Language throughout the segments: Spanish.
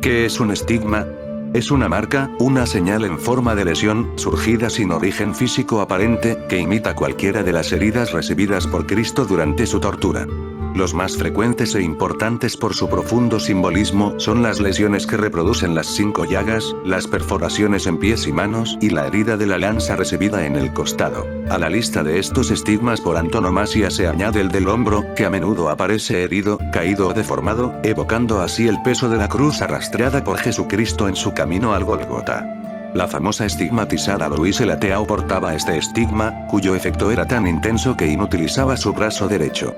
¿Qué es un estigma? Es una marca, una señal en forma de lesión, surgida sin origen físico aparente, que imita cualquiera de las heridas recibidas por Cristo durante su tortura. Los más frecuentes e importantes por su profundo simbolismo son las lesiones que reproducen las 5 llagas, las perforaciones en pies y manos y la herida de la lanza recibida en el costado. A la lista de estos estigmas por antonomasia se añade el del hombro, que a menudo aparece herido, caído o deformado, evocando así el peso de la cruz arrastrada por Jesucristo en su camino al Gólgota. La famosa estigmatizada Louise Lateau portaba este estigma, cuyo efecto era tan intenso que inutilizaba su brazo derecho.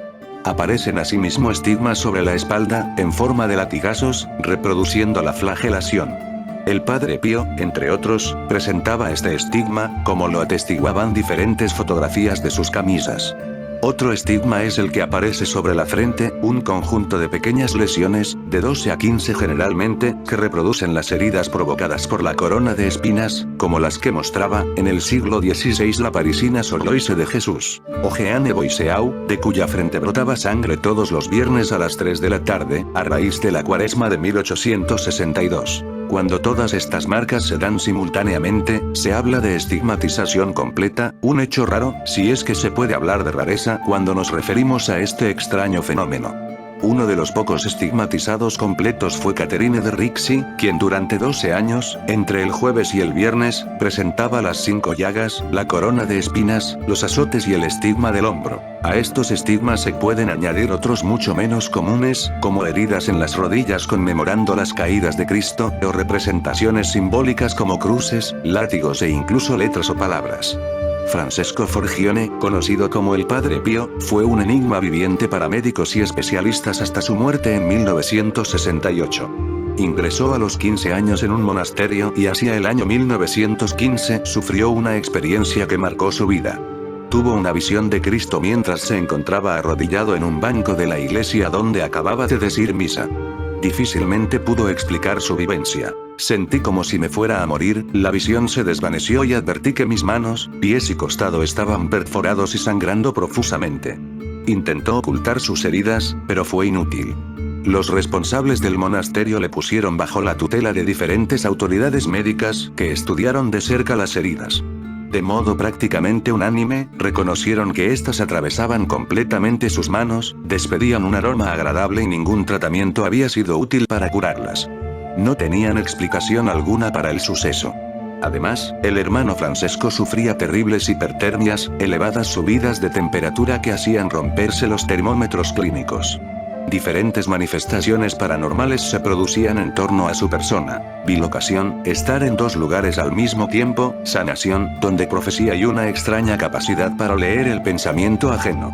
Aparecen asimismo estigmas sobre la espalda, en forma de latigazos, reproduciendo la flagelación. El Padre Pío, entre otros, presentaba este estigma, como lo atestiguaban diferentes fotografías de sus camisas. Otro estigma es el que aparece sobre la frente, un conjunto de pequeñas lesiones, de 12 a 15 generalmente, que reproducen las heridas provocadas por la corona de espinas, como las que mostraba, en el siglo XVI la parisina Sor Loise de Jesús, o Jeanne Boiseau, de cuya frente brotaba sangre todos los viernes a las 3 de la tarde, a raíz de la Cuaresma de 1862. Cuando todas estas marcas se dan simultáneamente, se habla de estigmatización completa, un hecho raro, si es que se puede hablar de rareza cuando nos referimos a este extraño fenómeno. Uno de los pocos estigmatizados completos fue Catherine de Rixi, quien durante 12 años, entre el jueves y el viernes, presentaba las 5 llagas, la corona de espinas, los azotes y el estigma del hombro. A estos estigmas se pueden añadir otros mucho menos comunes, como heridas en las rodillas conmemorando las caídas de Cristo, o representaciones simbólicas como cruces, látigos e incluso letras o palabras. Francesco Forgione, conocido como el Padre Pío, fue un enigma viviente para médicos y especialistas hasta su muerte en 1968. Ingresó a los 15 años en un monasterio y hacia el año 1915 sufrió una experiencia que marcó su vida. Tuvo una visión de Cristo mientras se encontraba arrodillado en un banco de la iglesia donde acababa de decir misa. Difícilmente pudo explicar su vivencia. Sentí como si me fuera a morir, la visión se desvaneció y advertí que mis manos, pies y costado estaban perforados y sangrando profusamente. Intentó ocultar sus heridas, pero fue inútil. Los responsables del monasterio le pusieron bajo la tutela de diferentes autoridades médicas que estudiaron de cerca las heridas. De modo prácticamente unánime, reconocieron que éstas atravesaban completamente sus manos, despedían un aroma agradable y ningún tratamiento había sido útil para curarlas. No tenían explicación alguna para el suceso. Además, el hermano Francesco sufría terribles hipertermias, elevadas subidas de temperatura que hacían romperse los termómetros clínicos. Diferentes manifestaciones paranormales se producían en torno a su persona: bilocación, estar en 2 lugares al mismo tiempo, sanación, donde profecía y una extraña capacidad para leer el pensamiento ajeno.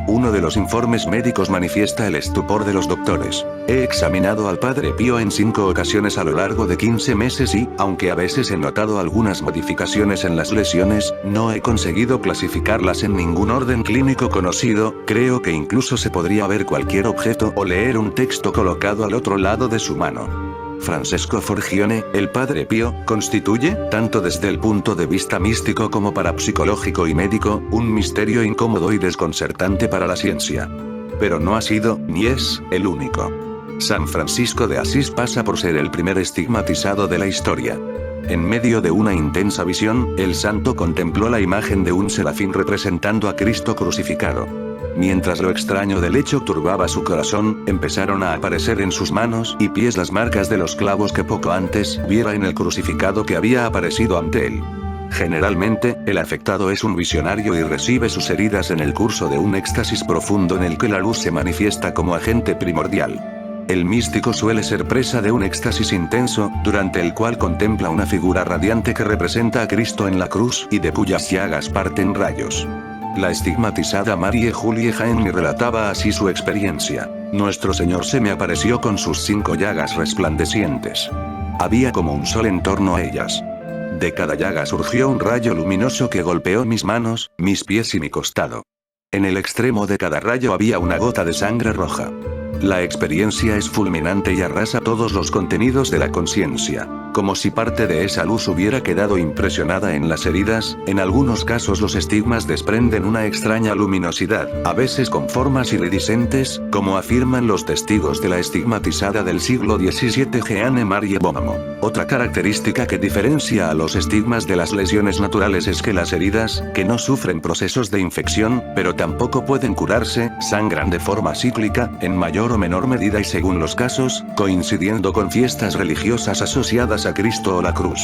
Uno de los informes médicos manifiesta el estupor de los doctores. He examinado al Padre Pío en 5 ocasiones a lo largo de 15 meses y, aunque a veces he notado algunas modificaciones en las lesiones, no he conseguido clasificarlas en ningún orden clínico conocido. Creo que incluso se podría ver cualquier objeto o leer un texto colocado al otro lado de su mano. Francesco Forgione, el Padre Pío, constituye, tanto desde el punto de vista místico como parapsicológico y médico, un misterio incómodo y desconcertante para la ciencia. Pero no ha sido, ni es, el único. San Francisco de Asís pasa por ser el primer estigmatizado de la historia. En medio de una intensa visión, el santo contempló la imagen de un serafín representando a Cristo crucificado. Mientras lo extraño del hecho turbaba su corazón, empezaron a aparecer en sus manos y pies las marcas de los clavos que poco antes viera en el crucificado que había aparecido ante él. Generalmente, el afectado es un visionario y recibe sus heridas en el curso de un éxtasis profundo en el que la luz se manifiesta como agente primordial. El místico suele ser presa de un éxtasis intenso, durante el cual contempla una figura radiante que representa a Cristo en la cruz y de cuyas llagas parten rayos. La estigmatizada Marie-Julie Jaime relataba así su experiencia: Nuestro Señor se me apareció con sus 5 llagas resplandecientes. Había como un sol en torno a ellas. De cada llaga surgió un rayo luminoso que golpeó mis manos, mis pies y mi costado. En el extremo de cada rayo había una gota de sangre roja. La experiencia es fulminante y arrasa todos los contenidos de la conciencia. como si parte de esa luz hubiera quedado impresionada en las heridas. En algunos casos los estigmas desprenden una extraña luminosidad, a veces con formas iridiscentes, como afirman los testigos de la estigmatizada del siglo XVII Jeanne Marie Beaumont. Otra característica que diferencia a los estigmas de las lesiones naturales es que las heridas, que no sufren procesos de infección, pero tampoco pueden curarse, sangran de forma cíclica, en mayor o menor medida y según los casos, coincidiendo con fiestas religiosas asociadas a Cristo o la cruz.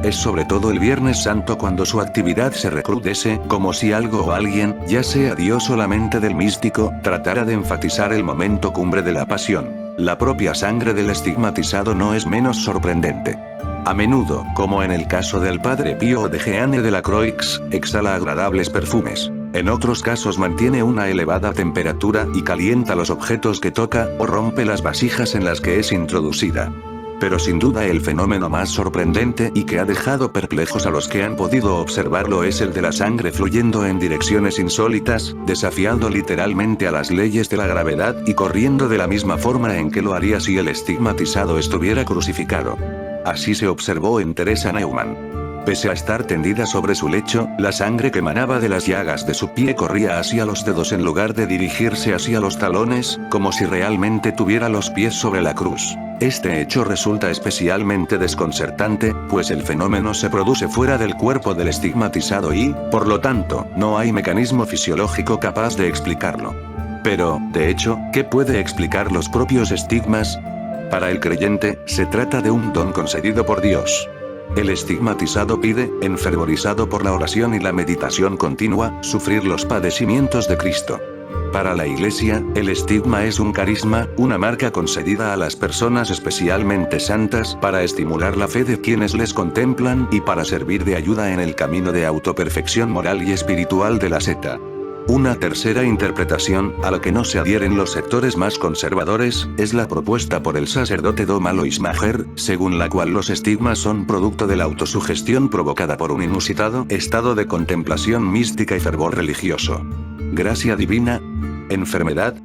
Es sobre todo el Viernes Santo cuando su actividad se recrudece, como si algo o alguien, ya sea Dios o la mente del místico, tratara de enfatizar el momento cumbre de la pasión. La propia sangre del estigmatizado no es menos sorprendente. A menudo, como en el caso del Padre Pío o de Jeanne de la Croix, exhala agradables perfumes. En otros casos mantiene una elevada temperatura y calienta los objetos que toca, o rompe las vasijas en las que es introducida. Pero sin duda el fenómeno más sorprendente y que ha dejado perplejos a los que han podido observarlo es el de la sangre fluyendo en direcciones insólitas, desafiando literalmente a las leyes de la gravedad y corriendo de la misma forma en que lo haría si el estigmatizado estuviera crucificado. Así se observó en Teresa Neumann. Pese a estar tendida sobre su lecho, la sangre que emanaba de las llagas de su pie corría hacia los dedos en lugar de dirigirse hacia los talones, como si realmente tuviera los pies sobre la cruz. Este hecho resulta especialmente desconcertante, pues el fenómeno se produce fuera del cuerpo del estigmatizado y, por lo tanto, no hay mecanismo fisiológico capaz de explicarlo. Pero, de hecho, ¿qué puede explicar los propios estigmas? Para el creyente, se trata de un don concedido por Dios. El estigmatizado pide, enfervorizado por la oración y la meditación continua, sufrir los padecimientos de Cristo. Para la Iglesia, el estigma es un carisma, una marca concedida a las personas especialmente santas para estimular la fe de quienes les contemplan y para servir de ayuda en el camino de autoperfección moral y espiritual de la seta. Una tercera interpretación, a la que no se adhieren los sectores más conservadores, es la propuesta por el sacerdote Dom Alois Maher, según la cual los estigmas son producto de la autosugestión provocada por un inusitado estado de contemplación mística y fervor religioso. Gracia divina, enfermedad,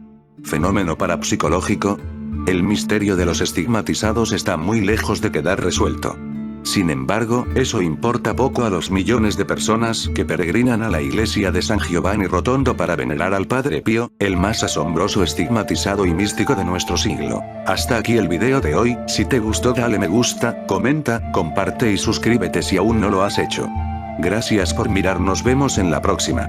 fenómeno parapsicológico. El misterio de los estigmatizados está muy lejos de quedar resuelto. Sin embargo, eso importa poco a los millones de personas que peregrinan a la iglesia de San Giovanni Rotondo para venerar al Padre Pío, el más asombroso estigmatizado y místico de nuestro siglo. Hasta aquí el video de hoy. Si te gustó dale me gusta, comenta, comparte y suscríbete si aún no lo has hecho. Gracias por mirar, nos vemos en la próxima.